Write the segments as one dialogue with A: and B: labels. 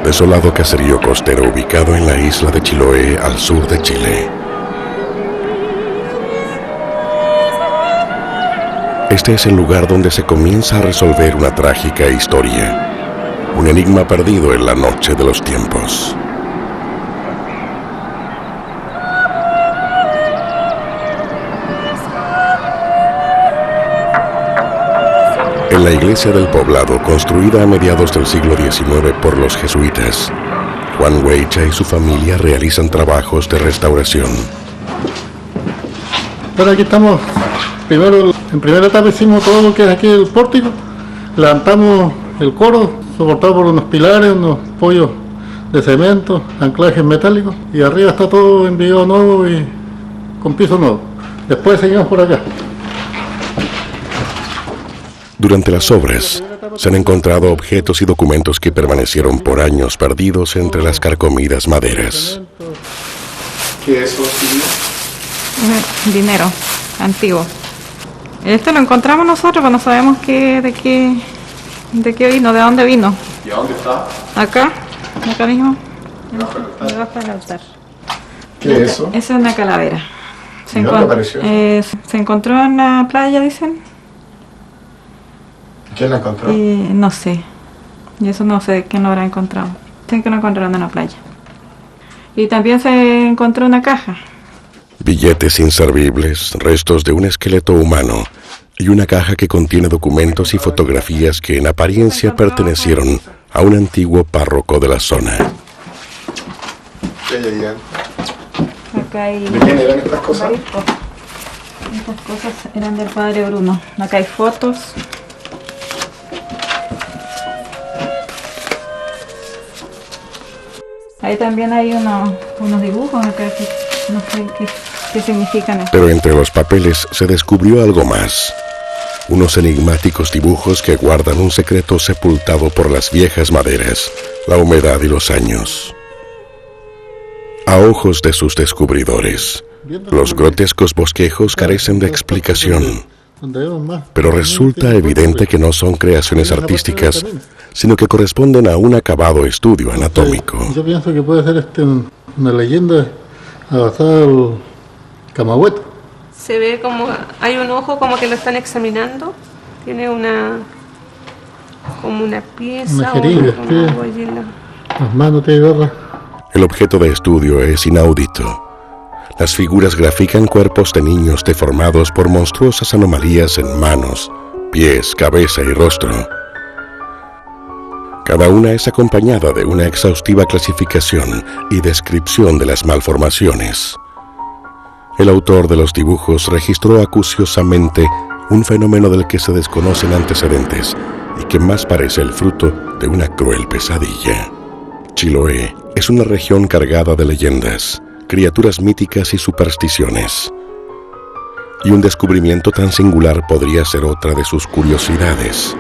A: Desolado caserío costero ubicado en la isla de Chiloé, al sur de Chile. Este es el lugar donde se comienza a resolver una trágica historia, un enigma perdido en la noche de los tiempos. En la iglesia del poblado, construida a mediados del siglo XIX por los jesuitas, Juan Weicha y su familia realizan trabajos de restauración.
B: Bueno, aquí estamos. En primera etapa hicimos todo lo que es aquí el pórtico. Levantamos el coro, soportado por unos pilares, unos pollos de cemento, anclajes metálicos. Y arriba está todo en vigo nuevo y con piso nuevo. Después seguimos por acá.
A: Durante las obras, se han encontrado objetos y documentos que permanecieron por años perdidos entre las carcomidas maderas.
C: ¿Qué es eso?
D: Dinero antiguo. Esto lo encontramos nosotros, pero no sabemos de qué vino, de dónde vino.
C: ¿Y a dónde está?
D: Acá mismo.
C: Debajo
D: del altar.
C: ¿Qué es eso?
D: Esa es una calavera.
C: ¿Y dónde apareció?
D: Se encontró en la playa, dicen.
C: ¿Quién la encontró?
D: No sé. Y eso no sé quién lo habrá encontrado. Dicen que lo encontraron en la playa. Y también se encontró una caja.
A: Billetes inservibles, restos de un esqueleto humano y una caja que contiene documentos y fotografías que en apariencia pertenecieron a un antiguo párroco de la zona.
C: ¿Qué hay ahí?
D: Acá hay...
C: ¿De quién eran estas cosas?
D: Estas cosas eran del padre Bruno. Acá hay fotos. Ahí también hay unos dibujos acá que no sé qué significan.
A: Pero entre los papeles se descubrió algo más. Unos enigmáticos dibujos que guardan un secreto sepultado por las viejas maderas, la humedad y los años. A ojos de sus descubridores, los grotescos bosquejos carecen de explicación. Pero resulta evidente que no son creaciones artísticas, sino que corresponden a un acabado estudio anatómico.
B: Yo pienso que puede ser una leyenda basada en Camagüey.
E: Se ve como hay un ojo como que lo están examinando. Tiene como una pieza.
B: Una jeringa,
E: o
B: sí.
E: algo allí en
B: Las manos te agarra.
A: El objeto de estudio es inaudito. Las figuras grafican cuerpos de niños deformados por monstruosas anomalías en manos, pies, cabeza y rostro. Cada una es acompañada de una exhaustiva clasificación y descripción de las malformaciones. El autor de los dibujos registró acuciosamente un fenómeno del que se desconocen antecedentes y que más parece el fruto de una cruel pesadilla. Chiloé es una región cargada de leyendas, criaturas míticas y supersticiones. Y un descubrimiento tan singular podría ser otra de sus curiosidades.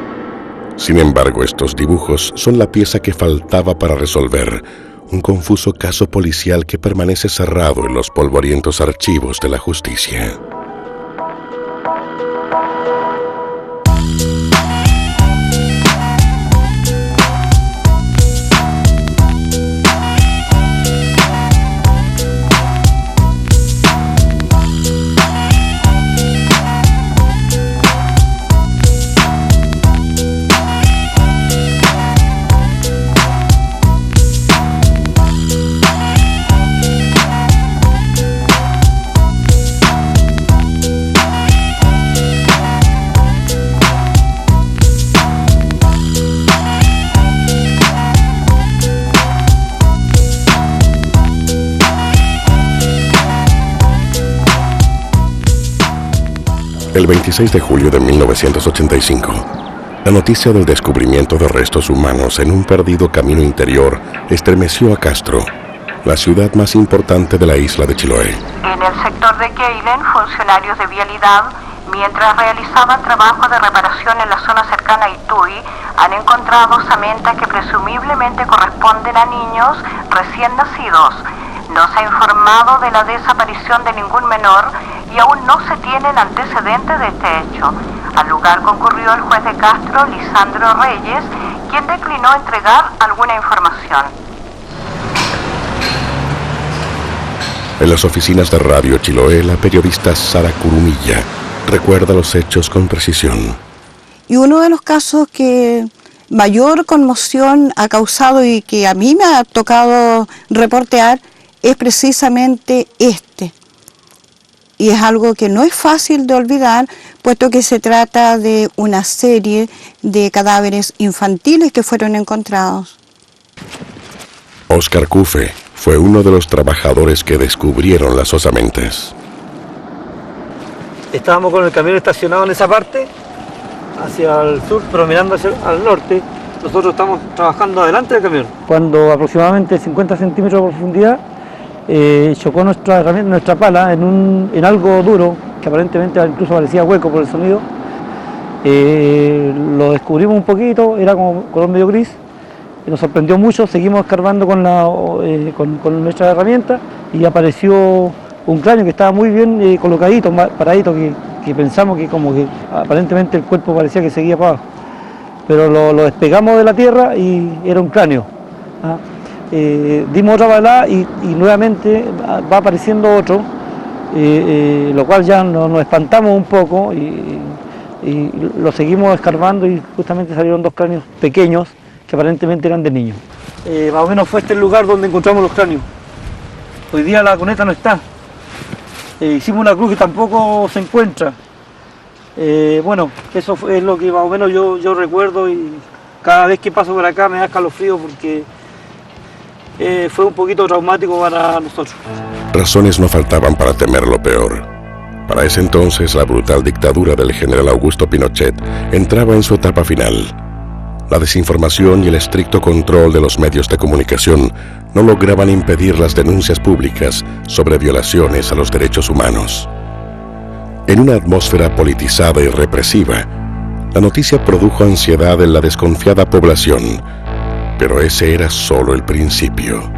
A: Sin embargo, estos dibujos son la pieza que faltaba para resolver un confuso caso policial que permanece cerrado en los polvorientos archivos de la justicia. El 26 de julio de 1985, la noticia del descubrimiento de restos humanos en un perdido camino interior estremeció a Castro, la ciudad más importante de la isla de Chiloé.
F: En el sector de Keilen, funcionarios de vialidad, mientras realizaban trabajos de reparación en la zona cercana a Itui, han encontrado osamentas que presumiblemente corresponden a niños recién nacidos. No se ha informado de la desaparición de ningún menor y aún no se tienen antecedentes de este hecho. Al lugar concurrió el juez de Castro, Lisandro Reyes, quien declinó entregar alguna información.
A: En las oficinas de Radio Chiloé, la periodista Sara Curumilla recuerda los hechos con precisión.
G: Y uno de los casos que mayor conmoción ha causado y que a mí me ha tocado reportear es precisamente este. Y es algo que no es fácil de olvidar, puesto que se trata de una serie de cadáveres infantiles que fueron encontrados.
A: Oscar Cufe fue uno de los trabajadores que descubrieron las osamentas.
H: Estábamos con el camión estacionado en esa parte, hacia el sur, pero mirando hacia al norte. Nosotros estamos trabajando adelante del camión. Cuando aproximadamente 50 centímetros de profundidad, chocó nuestra pala en algo duro, que aparentemente incluso parecía hueco por el sonido. Lo descubrimos un poquito, era como color medio gris, y nos sorprendió mucho. Seguimos escarbando con nuestra herramienta y apareció un cráneo que estaba muy bien colocadito, paradito, que pensamos que como que aparentemente el cuerpo parecía que seguía para abajo. Pero lo despegamos de la tierra y era un cráneo. Dimos otra balada y nuevamente va apareciendo otro, lo cual ya nos espantamos un poco y lo seguimos escarbando y justamente salieron dos cráneos pequeños que aparentemente eran de niños. Más o menos fue este el lugar donde encontramos los cráneos. Hoy día la cuneta no está. Hicimos una cruz que tampoco se encuentra. Bueno, eso es lo que más o menos yo recuerdo, y cada vez que paso por acá me da escalofrío porque fue un poquito traumático para nosotros.
A: Razones no faltaban para temer lo peor. Para ese entonces, la brutal dictadura del general Augusto Pinochet entraba en su etapa final. La desinformación y el estricto control de los medios de comunicación no lograban impedir las denuncias públicas sobre violaciones a los derechos humanos. En una atmósfera politizada y represiva, la noticia produjo ansiedad en la desconfiada población, pero ese era solo el principio.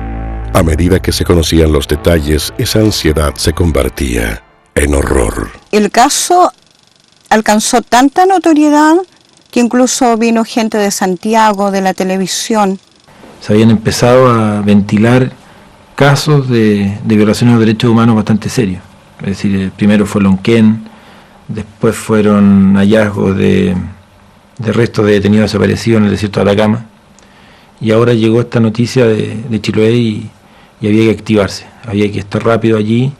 A: A medida que se conocían los detalles, esa ansiedad se convertía en horror.
G: El caso alcanzó tanta notoriedad que incluso vino gente de Santiago, de la televisión.
I: Se habían empezado a ventilar casos de violaciones de los derechos humanos bastante serios. Es decir, el primero fue Lonquén, después fueron hallazgos de restos de detenidos desaparecidos en el desierto de Atacama, y ahora llegó esta noticia de Chiloé y había que activarse, había que estar rápido allí,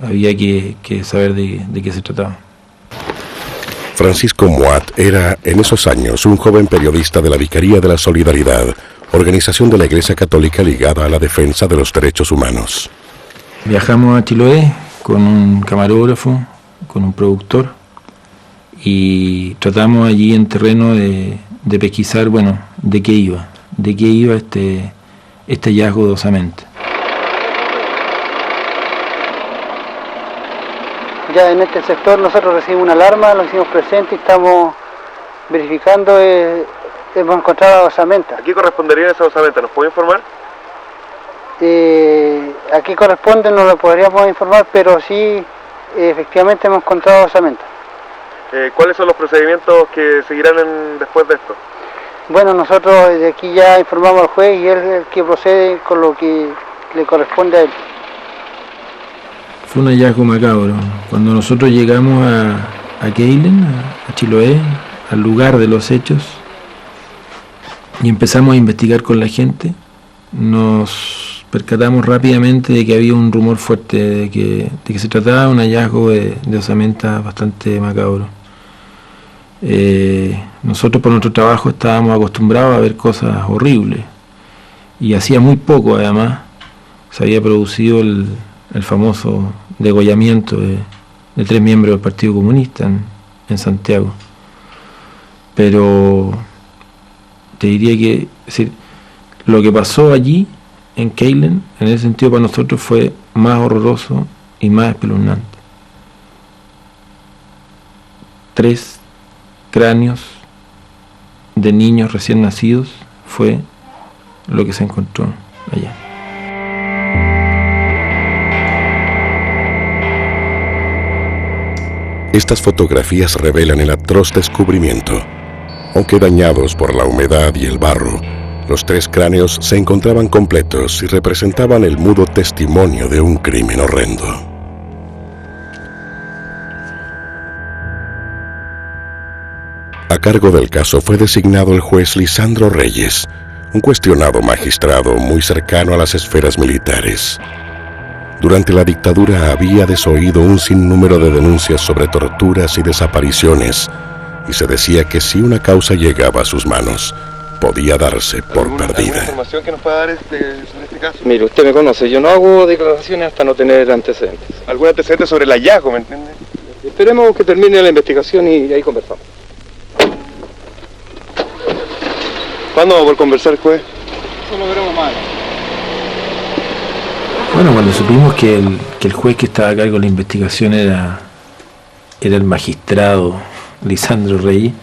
I: había que saber de qué se trataba.
A: Francisco Moat era, en esos años, un joven periodista de la Vicaría de la Solidaridad, organización de la Iglesia Católica ligada a la defensa de los derechos humanos.
I: Viajamos a Chiloé con un camarógrafo, con un productor, y tratamos allí en terreno de pesquisar, bueno, de qué iba este hallazgo de osamenta.
H: Ya en este sector nosotros recibimos una alarma, lo hicimos presente y estamos verificando, hemos encontrado osamenta.
J: ¿A qué correspondería esa osamenta? ¿Nos puede informar?
H: ¿A qué corresponde? No lo podríamos informar, pero sí, efectivamente hemos encontrado osamenta.
J: ¿Cuáles son los procedimientos que seguirán después de esto?
H: Bueno, nosotros desde aquí ya informamos al juez y él es el que procede con lo que le corresponde a él.
I: Fue un hallazgo macabro. Cuando nosotros llegamos a Keilen, a Chiloé, al lugar de los hechos, y empezamos a investigar con la gente, nos percatamos rápidamente de que había un rumor fuerte, de que se trataba de un hallazgo de osamenta bastante macabro. Nosotros por nuestro trabajo estábamos acostumbrados a ver cosas horribles, y hacía muy poco además se había producido el famoso degollamiento de 3 miembros del Partido Comunista en Santiago. Pero te diría que, es decir, lo que pasó allí en Keilen, en ese sentido para nosotros fue más horroroso y más espeluznante. 3 cráneos de niños recién nacidos fue lo que se encontró allá.
A: Estas fotografías revelan el atroz descubrimiento. Aunque dañados por la humedad y el barro, los 3 cráneos se encontraban completos y representaban el mudo testimonio de un crimen horrendo. A cargo del caso fue designado el juez Lisandro Reyes, un cuestionado magistrado muy cercano a las esferas militares. Durante la dictadura había desoído un sinnúmero de denuncias sobre torturas y desapariciones, y se decía que si una causa llegaba a sus manos, podía darse por perdida.
J: ¿Alguna información que nos pueda dar sobre este caso?
K: Mire, usted me conoce, yo no hago declaraciones hasta no tener antecedentes.
J: ¿Algún antecedente sobre el hallazgo, me entiende?
K: Esperemos que termine la investigación y ahí conversamos.
J: ¿Cuándo vamos a poder conversar, juez?
K: Eso lo veremos más.
I: Bueno, cuando supimos que el juez que estaba a cargo de la investigación era el magistrado Lisandro Reyes,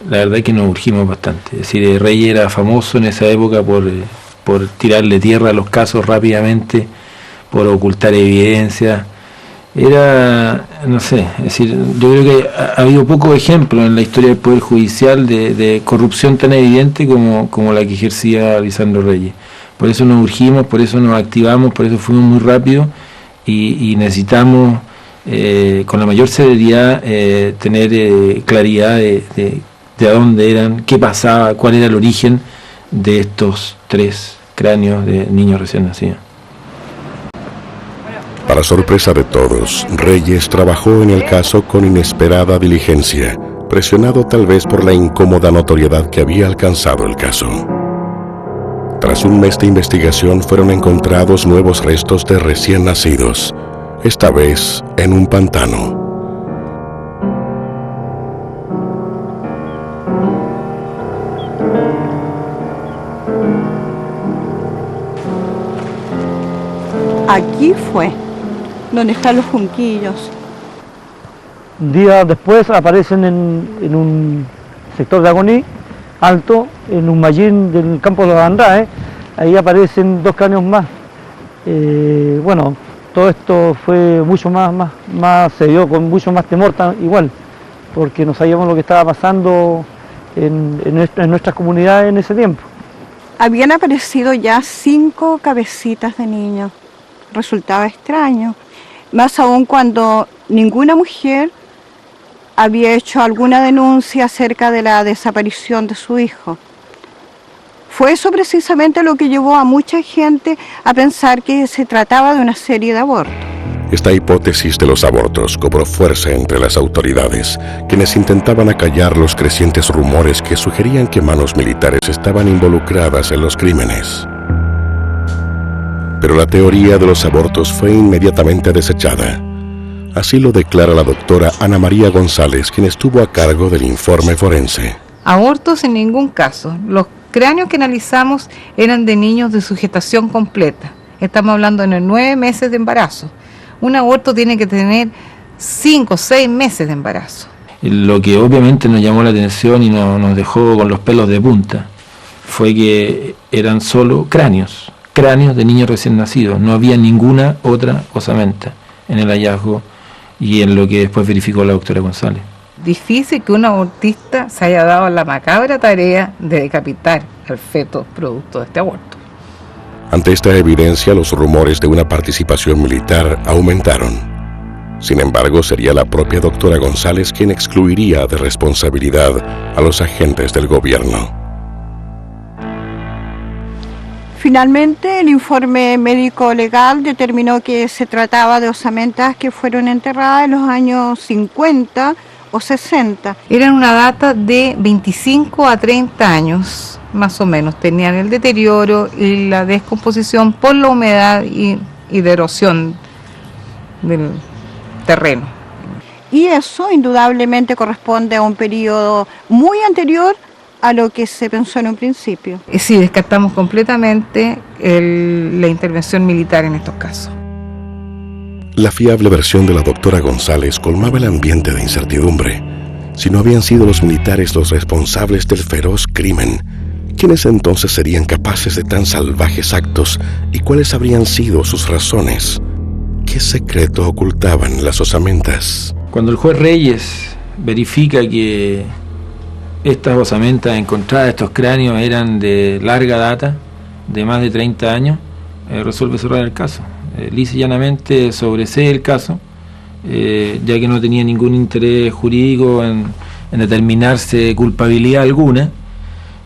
I: la verdad es que nos urgimos bastante. Es decir, Reyes era famoso en esa época por tirarle tierra a los casos rápidamente, por ocultar evidencia. Era, no sé, es decir, yo creo que ha habido pocos ejemplos en la historia del Poder Judicial de corrupción tan evidente como la que ejercía Lisandro Reyes. Por eso nos urgimos, por eso nos activamos, por eso fuimos muy rápido y necesitamos con la mayor severidad tener claridad de a dónde eran, qué pasaba, cuál era el origen de estos 3 cráneos de niños recién nacidos.
A: Para sorpresa de todos, Reyes trabajó en el caso con inesperada diligencia, presionado tal vez por la incómoda notoriedad que había alcanzado el caso. Tras un mes de investigación fueron encontrados nuevos restos de recién nacidos, esta vez en un pantano.
G: Aquí fue, donde están los junquillos.
H: Días después aparecen en un sector de Agoní, alto, en un mallín del campo de los Andrade, ahí aparecen 2 cráneos más. Bueno, todo esto fue mucho más se dio con mucho más temor igual, porque no sabíamos lo que estaba pasando en nuestras comunidades en ese tiempo.
G: Habían aparecido ya 5 cabecitas de niños. Resultaba extraño, más aún cuando ninguna mujer había hecho alguna denuncia acerca de la desaparición de su hijo. Fue eso precisamente lo que llevó a mucha gente a pensar que se trataba de una serie de abortos.
A: Esta hipótesis de los abortos cobró fuerza entre las autoridades, quienes intentaban acallar los crecientes rumores que sugerían que manos militares estaban involucradas en los crímenes. Pero la teoría de los abortos fue inmediatamente desechada. Así lo declara la doctora Ana María González, quien estuvo a cargo del informe forense.
L: Abortos en ningún caso. Los cráneos que analizamos eran de niños de sujetación completa. Estamos hablando de 9 meses de embarazo. Un aborto tiene que tener 5 o 6 meses de embarazo.
I: Lo que obviamente nos llamó la atención y nos dejó con los pelos de punta fue que eran solo cráneos de niños recién nacidos. No había ninguna otra osamenta en el hallazgo y en lo que después verificó la doctora González.
L: Difícil que un abortista se haya dado la macabra tarea de decapitar al feto producto de este aborto.
A: Ante esta evidencia, los rumores de una participación militar aumentaron. Sin embargo, sería la propia doctora González quien excluiría de responsabilidad a los agentes del gobierno.
G: Finalmente, el informe médico-legal determinó que se trataba de osamentas que fueron enterradas en los años 50 o 60.
L: Eran una data de 25 a 30 años, más o menos. Tenían el deterioro y la descomposición por la humedad y de erosión del terreno.
G: Y eso indudablemente corresponde a un periodo muy anterior a lo que se pensó en un principio.
L: Sí, descartamos completamente la intervención militar en estos casos.
A: La fiable versión de la doctora González colmaba el ambiente de incertidumbre. Si no habían sido los militares los responsables del feroz crimen, ¿quiénes entonces serían capaces de tan salvajes actos y cuáles habrían sido sus razones? ¿Qué secreto ocultaban las osamentas?
I: Cuando el juez Reyes verifica que estas osamentas encontradas, estos cráneos, eran de larga data, de más de 30 años, resuelve cerrar el caso. Lisa y llanamente sobresee el caso, ya que no tenía ningún interés jurídico en determinarse culpabilidad alguna,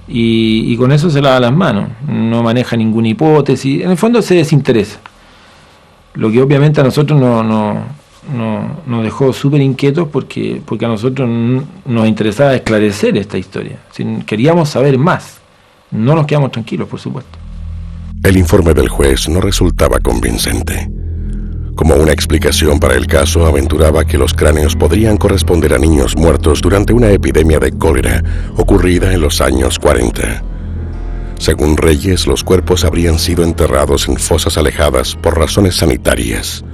I: y con eso se lava las manos, no maneja ninguna hipótesis, en el fondo se desinteresa, lo que obviamente a nosotros nos dejó súper inquietos porque a nosotros nos interesaba esclarecer esta historia, queríamos saber más, no nos quedamos tranquilos, por supuesto.
A: El informe del juez no resultaba convincente. Como una explicación para el caso, aventuraba que los cráneos podrían corresponder a niños muertos durante una epidemia de cólera ocurrida en los años 40. Según Reyes, los cuerpos habrían sido enterrados en fosas alejadas por razones sanitarias.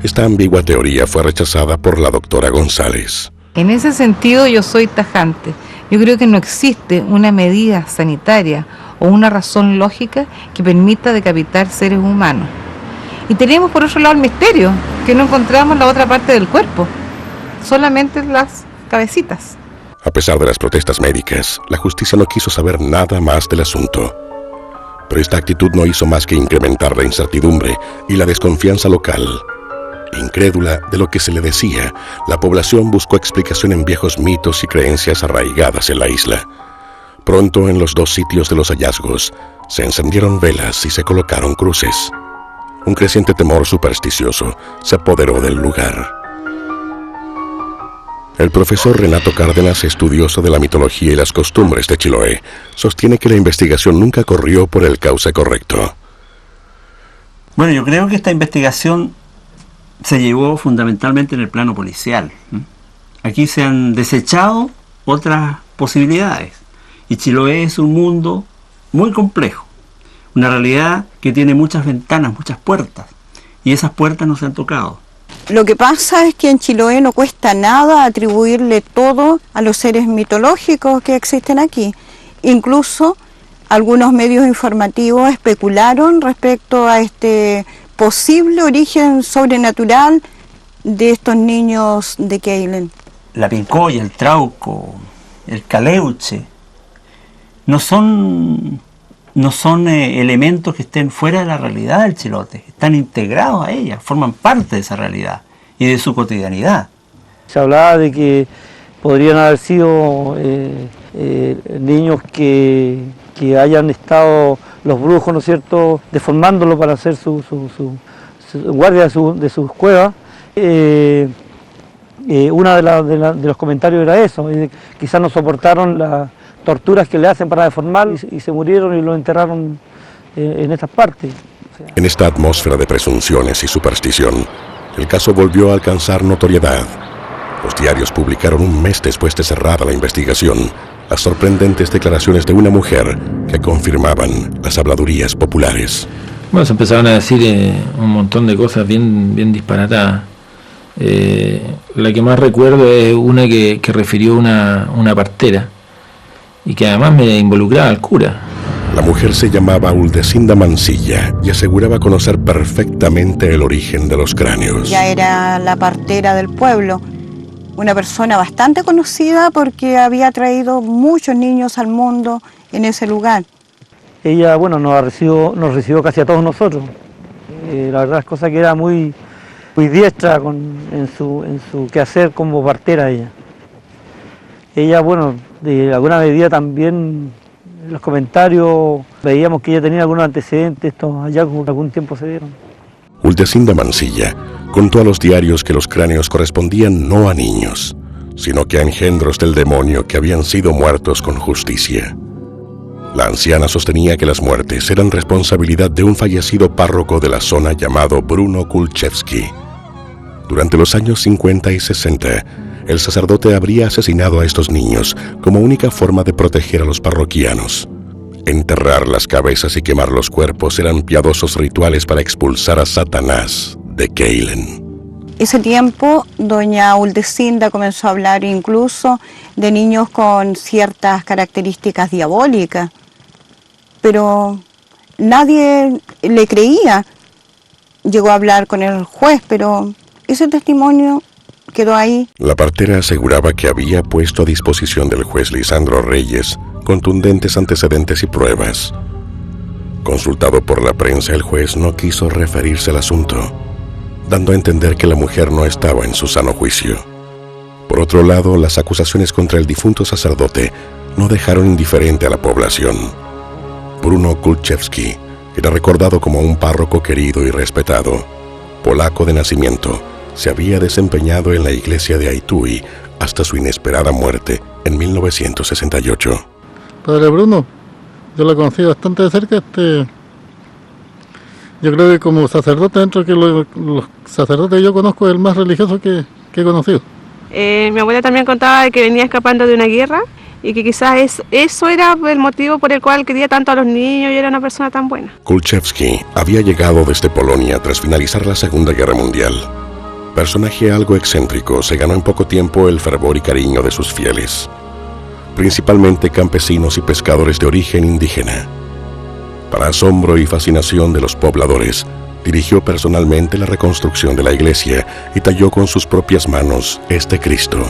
A: Esta ambigua teoría fue rechazada por la doctora González.
L: En ese sentido yo soy tajante. Yo creo que no existe una medida sanitaria o una razón lógica que permita decapitar seres humanos. Y tenemos por otro lado el misterio, que no encontramos la otra parte del cuerpo, solamente las cabecitas.
A: A pesar de las protestas médicas, la justicia no quiso saber nada más del asunto. Pero esta actitud no hizo más que incrementar la incertidumbre y la desconfianza local. Incrédula de lo que se le decía, la población buscó explicación en viejos mitos y creencias arraigadas en la isla. Pronto, en los dos sitios de los hallazgos, se encendieron velas y se colocaron cruces. Un creciente temor supersticioso se apoderó del lugar. El profesor Renato Cárdenas, estudioso de la mitología y las costumbres de Chiloé, sostiene que la investigación nunca corrió por el cauce correcto.
M: Bueno, yo creo que esta investigación se llevó fundamentalmente en el plano policial. Aquí se han desechado otras posibilidades. Y Chiloé es un mundo muy complejo. Una realidad que tiene muchas ventanas, muchas puertas. Y esas puertas no se han tocado.
G: Lo que pasa es que en Chiloé no cuesta nada atribuirle todo a los seres mitológicos que existen aquí. Incluso algunos medios informativos especularon respecto a este posible origen sobrenatural de estos niños de Keilen.
M: La pincoya, el trauco, el caleuche, no son elementos que estén fuera de la realidad del chilote, están integrados a ella, forman parte de esa realidad y de su cotidianidad.
H: Se hablaba de que podrían haber sido niños que hayan estado los brujos, ¿no es cierto?, deformándolo para hacer su guardia de sus cuevas. Una de los comentarios era eso, quizás no soportaron las torturas que le hacen para deformar y se murieron y lo enterraron en estas partes.
A: En esta atmósfera de presunciones y superstición, el caso volvió a alcanzar notoriedad. Los diarios publicaron un mes después de cerrada la investigación las sorprendentes declaraciones de una mujer que confirmaban las habladurías populares.
I: Bueno, se empezaron a decir un montón de cosas bien disparatadas. La que más recuerdo es una que refirió una partera y que además me involucraba al cura.
A: La mujer se llamaba Uldecinda Mancilla y aseguraba conocer perfectamente el origen de los cráneos.
G: Ya era la partera del pueblo, una persona bastante conocida porque había traído muchos niños al mundo en ese lugar.
H: Ella, bueno, nos recibió casi a todos nosotros. La verdad es cosa que era muy diestra en su quehacer como partera ella. Ella, bueno, de alguna medida también en los comentarios veíamos que ella tenía algunos antecedentes, estos hallazgos algún tiempo se dieron.
A: Uldecinda Mancilla contó a los diarios que los cráneos correspondían no a niños, sino que a engendros del demonio que habían sido muertos con justicia. La anciana sostenía que las muertes eran responsabilidad de un fallecido párroco de la zona llamado Bruno Kulczewski. Durante los años 50 y 60, el sacerdote habría asesinado a estos niños como única forma de proteger a los parroquianos. Enterrar las cabezas y quemar los cuerpos eran piadosos rituales para expulsar a Satanás de Keilen.
G: Ese tiempo, doña Uldecinda comenzó a hablar incluso de niños con ciertas características diabólicas, pero nadie le creía. Llegó a hablar con el juez, pero ese testimonio quedó ahí.
A: La partera aseguraba que había puesto a disposición del juez Lisandro Reyes contundentes antecedentes y pruebas. Consultado por la prensa, el juez no quiso referirse al asunto, dando a entender que la mujer no estaba en su sano juicio. Por otro lado, las acusaciones contra el difunto sacerdote no dejaron indiferente a la población. Bruno Kulczewski era recordado como un párroco querido y respetado. Polaco de nacimiento, se había desempeñado en la iglesia de Aitui hasta su inesperada muerte en 1968.
B: Padre Bruno, yo lo conocí bastante de cerca. Yo creo que como sacerdote, dentro de que los sacerdotes que yo conozco, es el más religioso que he conocido.
E: Mi abuela también contaba que venía escapando de una guerra y que quizás eso era el motivo por el cual quería tanto a los niños y era una persona tan buena.
A: Kulczewski había llegado desde Polonia tras finalizar la Segunda Guerra Mundial. Personaje algo excéntrico, se ganó en poco tiempo el fervor y cariño de sus fieles, principalmente campesinos y pescadores de origen indígena. Para asombro y fascinación de los pobladores, dirigió personalmente la reconstrucción de la iglesia y talló con sus propias manos este Cristo.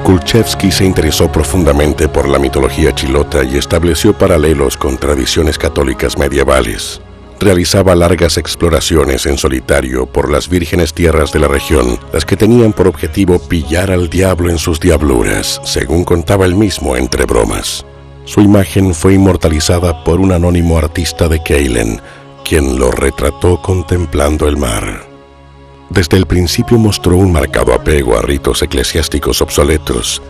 A: Kulczewski se interesó profundamente por la mitología chilota y estableció paralelos con tradiciones católicas medievales. Realizaba largas exploraciones en solitario por las vírgenes tierras de la región, las que tenían por objetivo pillar al diablo en sus diabluras, según contaba él mismo entre bromas. Su imagen fue inmortalizada por un anónimo artista de Keilen, quien lo retrató contemplando el mar. Desde el principio mostró un marcado apego a ritos eclesiásticos obsoletos,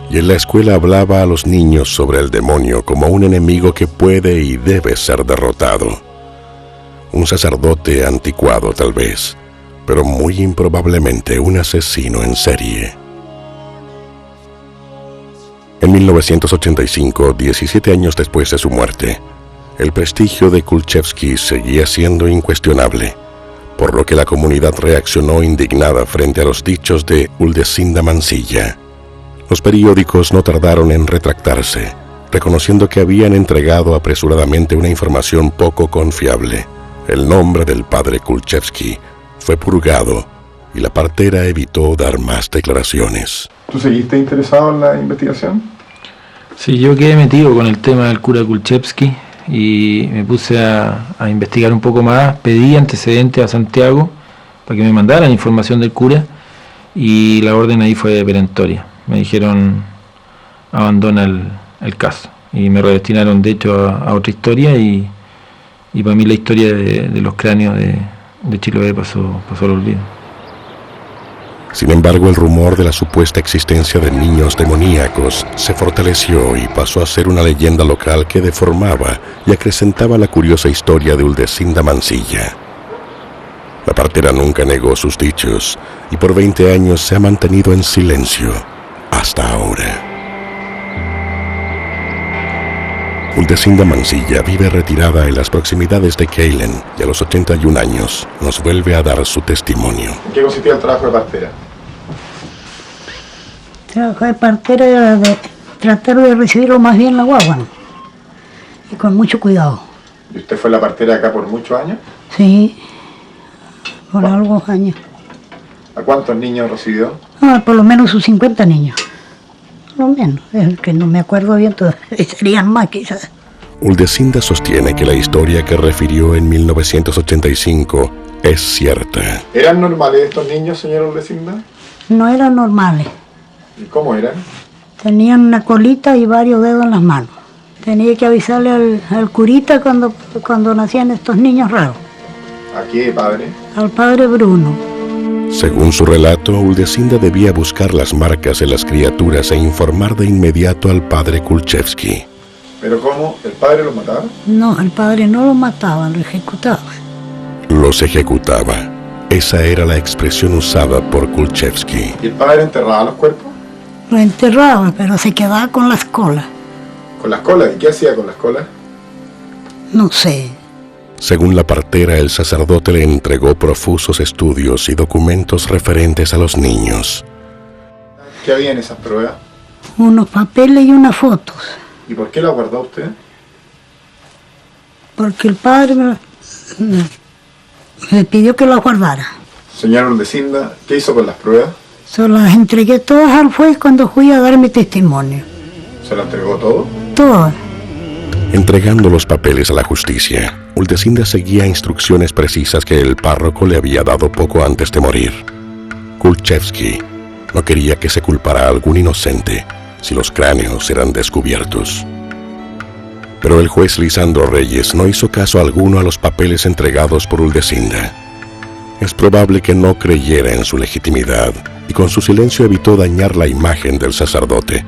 A: y en la escuela hablaba a los niños sobre el demonio como un enemigo que puede y debe ser derrotado. Un sacerdote anticuado tal vez, pero muy improbablemente un asesino en serie. En 1985, 17 años después de su muerte, el prestigio de Kulczewski seguía siendo incuestionable, por lo que la comunidad reaccionó indignada frente a los dichos de Uldecinda Mansilla. Los periódicos no tardaron en retractarse, reconociendo que habían entregado apresuradamente una información poco confiable. El nombre del padre Kulczewski fue purgado y la partera evitó dar más declaraciones.
C: ¿Tú seguiste interesado en la investigación?
I: Sí, yo quedé metido con el tema del cura Kulczewski y me puse a investigar un poco más. Pedí antecedentes a Santiago para que me mandaran información del cura y la orden ahí fue perentoria. Me dijeron abandona el caso y me redestinaron de hecho a otra historia y para mí la historia de los cráneos de Chiloé pasó al olvido.
A: Sin embargo, el rumor de la supuesta existencia de niños demoníacos se fortaleció y pasó a ser una leyenda local que deformaba y acrecentaba la curiosa historia de Uldecinda Mansilla. La partera nunca negó sus dichos y por 20 años se ha mantenido en silencio hasta ahora. Uldecinda Mansilla vive retirada en las proximidades de Keilen y a los 81 años nos vuelve a dar su testimonio.
C: ¿En qué consistía el trabajo de partera?
N: Trabajo de partera era de tratar de recibirlo más bien la guagua, ¿no? Y con mucho cuidado.
C: ¿Y usted fue la partera acá por muchos años?
N: Sí, por algunos años.
C: ¿A cuántos niños recibió?
N: Por lo menos sus 50 niños. Lo menos, es que no me acuerdo bien, serían más quizás.
A: Uldecinda sostiene que la historia que refirió en 1985 es cierta.
C: ¿Eran normales estos niños, señor Uldecinda?
N: No eran normales.
C: ¿Y cómo eran?
N: Tenían una colita y varios dedos en las manos. Tenía que avisarle al curita cuando nacían estos niños raros.
C: ¿A qué padre?
N: Al padre Bruno.
A: Según su relato, Uldecinda debía buscar las marcas en las criaturas e informar de inmediato al padre Kulczewski.
C: ¿Pero cómo? ¿El padre los mataba?
N: No, el padre no los mataba, los ejecutaba.
A: Los ejecutaba. Esa era la expresión usada por Kulczewski.
C: ¿Y el padre enterraba los cuerpos?
N: Lo enterraba, pero se quedaba con las colas.
C: ¿Con las colas? ¿Y qué hacía con las colas?
N: No sé.
A: Según la partera, el sacerdote le entregó profusos estudios y documentos referentes a los niños.
C: ¿Qué había en esas pruebas?
N: Unos papeles y unas fotos.
C: ¿Y por qué las guardó usted?
N: Porque el padre me pidió que las guardara.
C: Señora Urdesinda, ¿qué hizo con las pruebas?
N: Se las entregué todas al juez cuando fui a dar mi testimonio.
C: ¿Se las entregó todo?
N: Todas.
A: Entregando los papeles a la justicia, Urdesinda seguía instrucciones precisas que el párroco le había dado poco antes de morir. Kulczewski no quería que se culpara a algún inocente si los cráneos eran descubiertos. Pero el juez Lisandro Reyes no hizo caso alguno a los papeles entregados por Urdesinda. Es probable que no creyera en su legitimidad y con su silencio evitó dañar la imagen del sacerdote,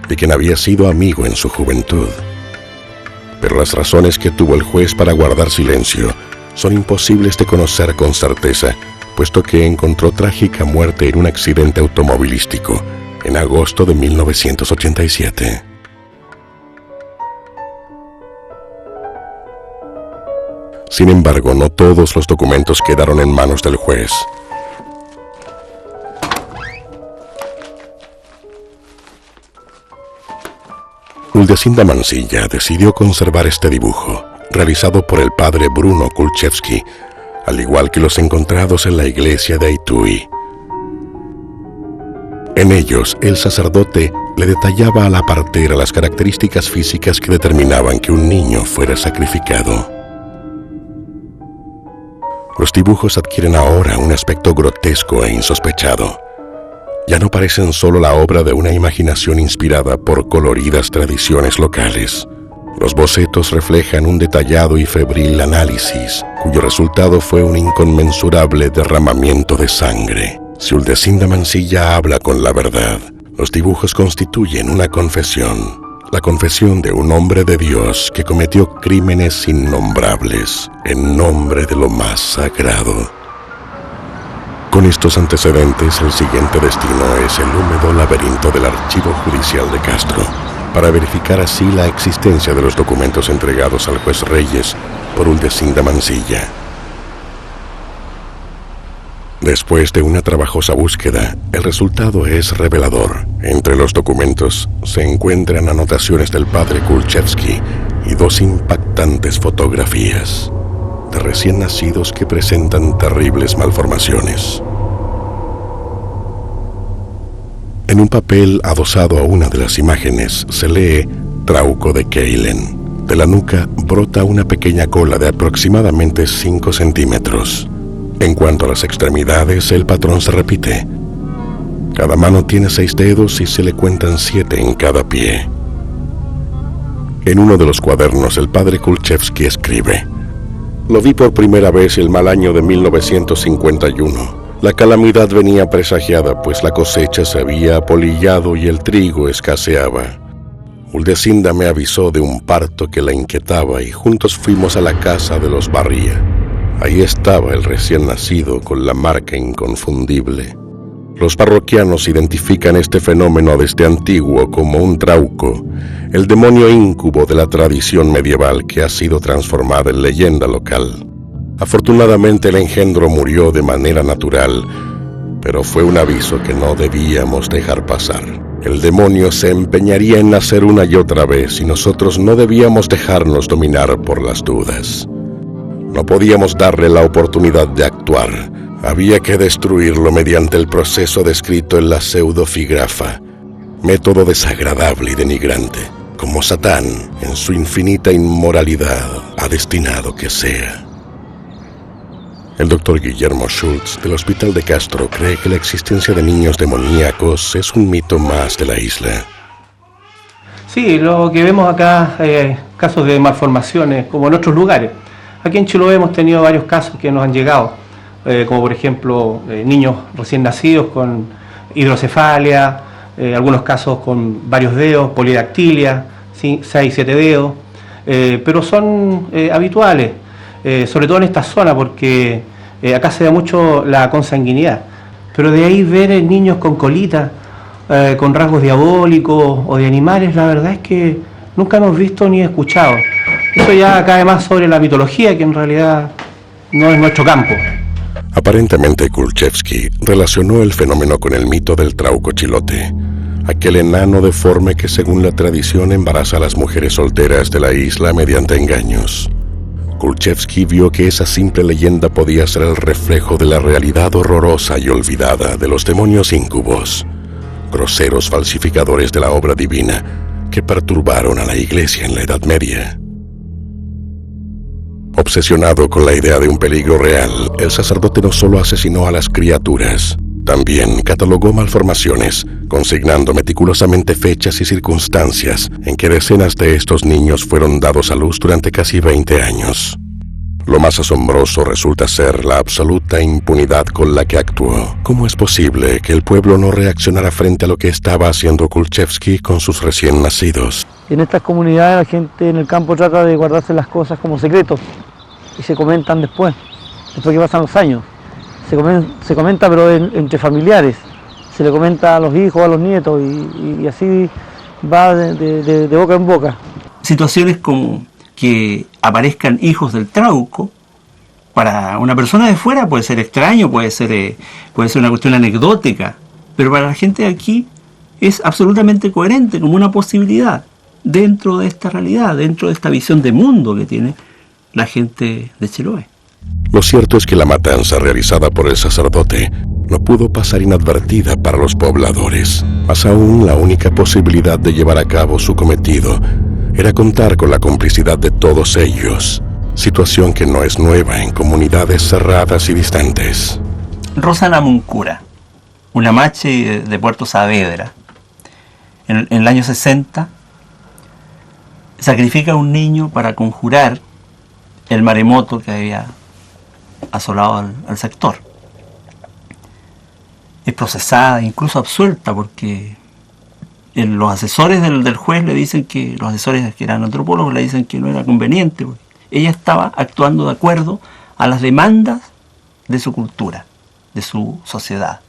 A: de quien había sido amigo en su juventud. Pero las razones que tuvo el juez para guardar silencio son imposibles de conocer con certeza, puesto que encontró trágica muerte en un accidente automovilístico en agosto de 1987. Sin embargo, no todos los documentos quedaron en manos del juez. Urdesinda Mansilla decidió conservar este dibujo, realizado por el padre Bruno Kulczewski, al igual que los encontrados en la iglesia de Aitui. En ellos, el sacerdote le detallaba a la partera las características físicas que determinaban que un niño fuera sacrificado. Los dibujos adquieren ahora un aspecto grotesco e insospechado. Ya no parecen solo la obra de una imaginación inspirada por coloridas tradiciones locales. Los bocetos reflejan un detallado y febril análisis, cuyo resultado fue un inconmensurable derramamiento de sangre. Si Urdesinda Mansilla habla con la verdad, los dibujos constituyen una confesión. La confesión de un hombre de Dios que cometió crímenes innombrables en nombre de lo más sagrado. Con estos antecedentes, el siguiente destino es el húmedo laberinto del Archivo Judicial de Castro, para verificar así la existencia de los documentos entregados al juez Reyes por Urdesinda Mansilla. Después de una trabajosa búsqueda, el resultado es revelador. Entre los documentos se encuentran anotaciones del padre Kulczewski y dos impactantes fotografías de recién nacidos que presentan terribles malformaciones. En un papel adosado a una de las imágenes se lee Trauco de Keilen. De la nuca brota una pequeña cola de aproximadamente 5 centímetros. En cuanto a las extremidades, el patrón se repite. Cada mano tiene 6 dedos y se le cuentan 7 en cada pie. En uno de los cuadernos, el padre Kulczewski escribe: Lo vi por primera vez el mal año de 1951. La calamidad venía presagiada, pues la cosecha se había apolillado y el trigo escaseaba. Urdesinda me avisó de un parto que la inquietaba y juntos fuimos a la casa de los Barría. Ahí estaba el recién nacido con la marca inconfundible. Los parroquianos identifican este fenómeno desde antiguo como un trauco, el demonio íncubo de la tradición medieval que ha sido transformada en leyenda local. Afortunadamente el engendro murió de manera natural, pero fue un aviso que no debíamos dejar pasar. El demonio se empeñaría en nacer una y otra vez y nosotros no debíamos dejarnos dominar por las dudas. No podíamos darle la oportunidad de actuar. Había que destruirlo mediante el proceso descrito en la pseudofigrafa, método desagradable y denigrante, como Satán, en su infinita inmoralidad, ha destinado que sea. El doctor Guillermo Schultz, del Hospital de Castro, cree que la existencia de niños demoníacos es un mito más de la isla.
O: Sí, lo que vemos acá, casos de malformaciones, como en otros lugares. Aquí en Chiloé hemos tenido varios casos que nos han llegado, como por ejemplo niños recién nacidos con hidrocefalia, algunos casos con varios dedos, polidactilia, ¿sí? 6, 7 dedos, pero son habituales, sobre todo en esta zona, porque Acá se da mucho la consanguinidad, pero de ahí ver niños con colitas, con rasgos diabólicos o de animales, la verdad es que nunca hemos visto ni escuchado. Eso ya cae más sobre la mitología, que en realidad no es nuestro campo.
A: Aparentemente Kulczewski relacionó el fenómeno con el mito del trauco chilote, aquel enano deforme que según la tradición embaraza a las mujeres solteras de la isla mediante engaños. Kulczewski vio que esa simple leyenda podía ser el reflejo de la realidad horrorosa y olvidada de los demonios íncubos, groseros falsificadores de la obra divina que perturbaron a la Iglesia en la Edad Media. Obsesionado con la idea de un peligro real, el sacerdote no solo asesinó a las criaturas, también catalogó malformaciones, consignando meticulosamente fechas y circunstancias en que decenas de estos niños fueron dados a luz durante casi 20 años. Lo más asombroso resulta ser la absoluta impunidad con la que actuó. ¿Cómo es posible que el pueblo no reaccionara frente a lo que estaba haciendo Kulczewski con sus recién nacidos?
H: En estas comunidades la gente en el campo trata de guardarse las cosas como secretos y se comentan después que pasan los años. Se comenta pero entre familiares, se le comenta a los hijos, a los nietos y así va de boca en boca.
M: Situaciones como que aparezcan hijos del trauco, para una persona de fuera puede ser extraño, puede ser una cuestión anecdótica, pero para la gente de aquí es absolutamente coherente como una posibilidad dentro de esta realidad, dentro de esta visión de mundo que tiene la gente de Chiloé.
A: Lo cierto es que la matanza realizada por el sacerdote no pudo pasar inadvertida para los pobladores. Más aún, la única posibilidad de llevar a cabo su cometido era contar con la complicidad de todos ellos, situación que no es nueva en comunidades cerradas y distantes.
M: Rosa Namuncura, una mache de Puerto Saavedra, en el año 60, sacrifica a un niño para conjurar el maremoto que había asolado al sector. Es procesada, incluso absuelta, porque los asesores del juez le dicen que, los asesores que eran antropólogos le dicen que no era conveniente, porque ella estaba actuando de acuerdo a las demandas de su cultura, de su sociedad.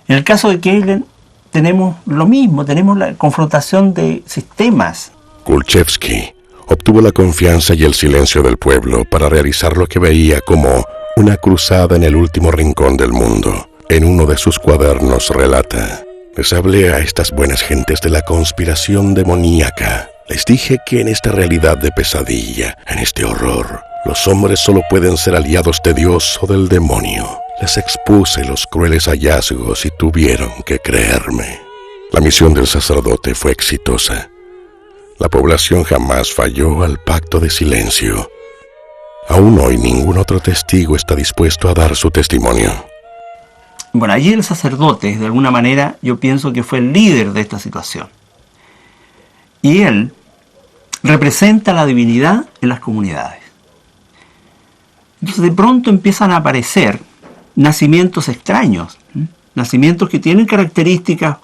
M: En el caso de Keilen tenemos lo mismo, tenemos la confrontación de sistemas.
A: Kulczewski obtuvo la confianza y el silencio del pueblo para realizar lo que veía como una cruzada en el último rincón del mundo. En uno de sus cuadernos relata: les hablé a estas buenas gentes de la conspiración demoníaca. Les dije que en esta realidad de pesadilla, en este horror, los hombres solo pueden ser aliados de Dios o del demonio. Les expuse los crueles hallazgos y tuvieron que creerme. La misión del sacerdote fue exitosa. La población jamás falló al pacto de silencio. Aún hoy ningún otro testigo está dispuesto a dar su testimonio.
M: Bueno, allí el sacerdote, de alguna manera, yo pienso que fue el líder de esta situación. Y él representa la divinidad en las comunidades. Entonces de pronto empiezan a aparecer nacimientos extraños, nacimientos que tienen características,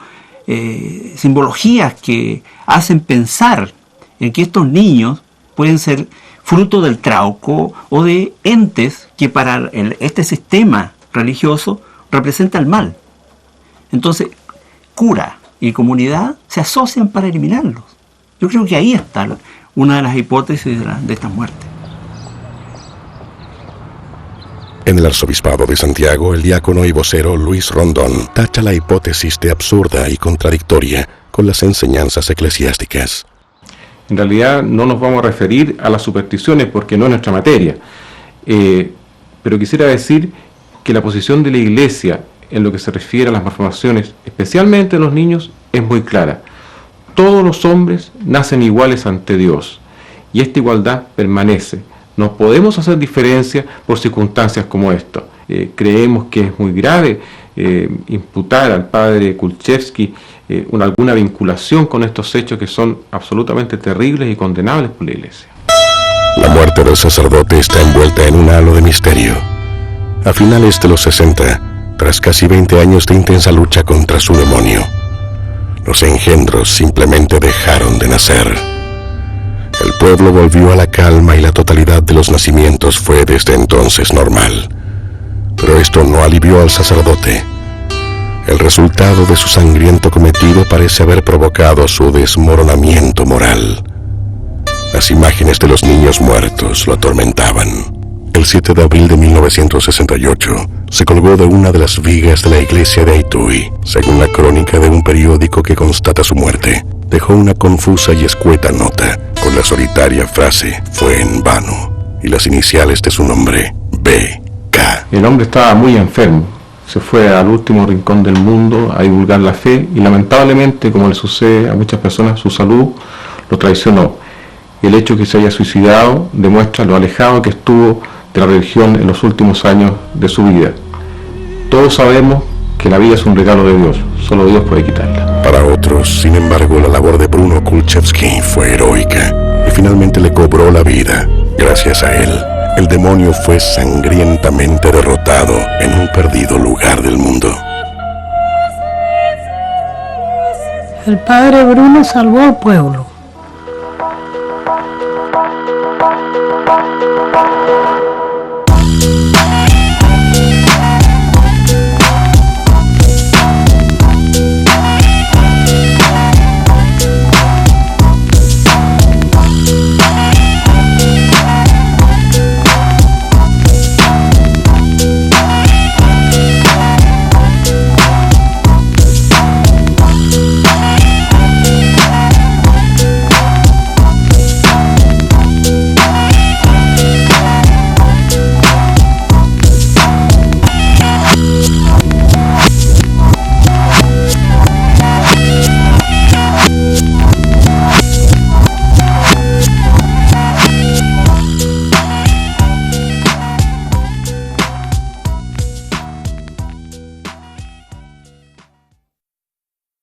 M: simbologías que hacen pensar en que estos niños pueden ser fruto del trauco o de entes que para este sistema religioso representa el mal. Entonces, cura y comunidad se asocian para eliminarlos. Yo creo que ahí está una de las hipótesis de estas muertes.
A: En el arzobispado de Santiago, el diácono y vocero Luis Rondón tacha la hipótesis de absurda y contradictoria con las enseñanzas eclesiásticas.
P: En realidad no nos vamos a referir a las supersticiones porque no es nuestra materia, pero quisiera decir que la posición de la Iglesia en lo que se refiere a las malformaciones, especialmente en los niños, es muy clara. Todos los hombres nacen iguales ante Dios y esta igualdad permanece. No podemos hacer diferencia por circunstancias como esta. Creemos que es muy grave imputar al padre Kulczewski alguna vinculación con estos hechos que son absolutamente terribles y condenables por la Iglesia.
A: La muerte del sacerdote está envuelta en un halo de misterio. A finales de los 60, tras casi 20 años de intensa lucha contra su demonio, los engendros simplemente dejaron de nacer. El pueblo volvió a la calma y la totalidad de los nacimientos fue desde entonces normal. Pero esto no alivió al sacerdote. El resultado de su sangriento cometido parece haber provocado su desmoronamiento moral. Las imágenes de los niños muertos lo atormentaban. El 7 de abril de 1968 se colgó de una de las vigas de la iglesia de Aitui. Según la crónica de un periódico que constata su muerte, dejó una confusa y escueta nota con la solitaria frase "fue en vano" y las iniciales de su nombre, B.K.
P: El hombre estaba muy enfermo. Se fue al último rincón del mundo a divulgar la fe y lamentablemente, como le sucede a muchas personas, su salud lo traicionó. El hecho de que se haya suicidado demuestra lo alejado que estuvo de la religión en los últimos años de su vida. Todos sabemos que la vida es un regalo de Dios, solo Dios puede quitarla.
A: Para otros, sin embargo, la labor de Bruno Kulczewski fue heroica y finalmente le cobró la vida. Gracias a él, el demonio fue sangrientamente derrotado en un perdido lugar del mundo.
N: El padre Bruno salvó al pueblo.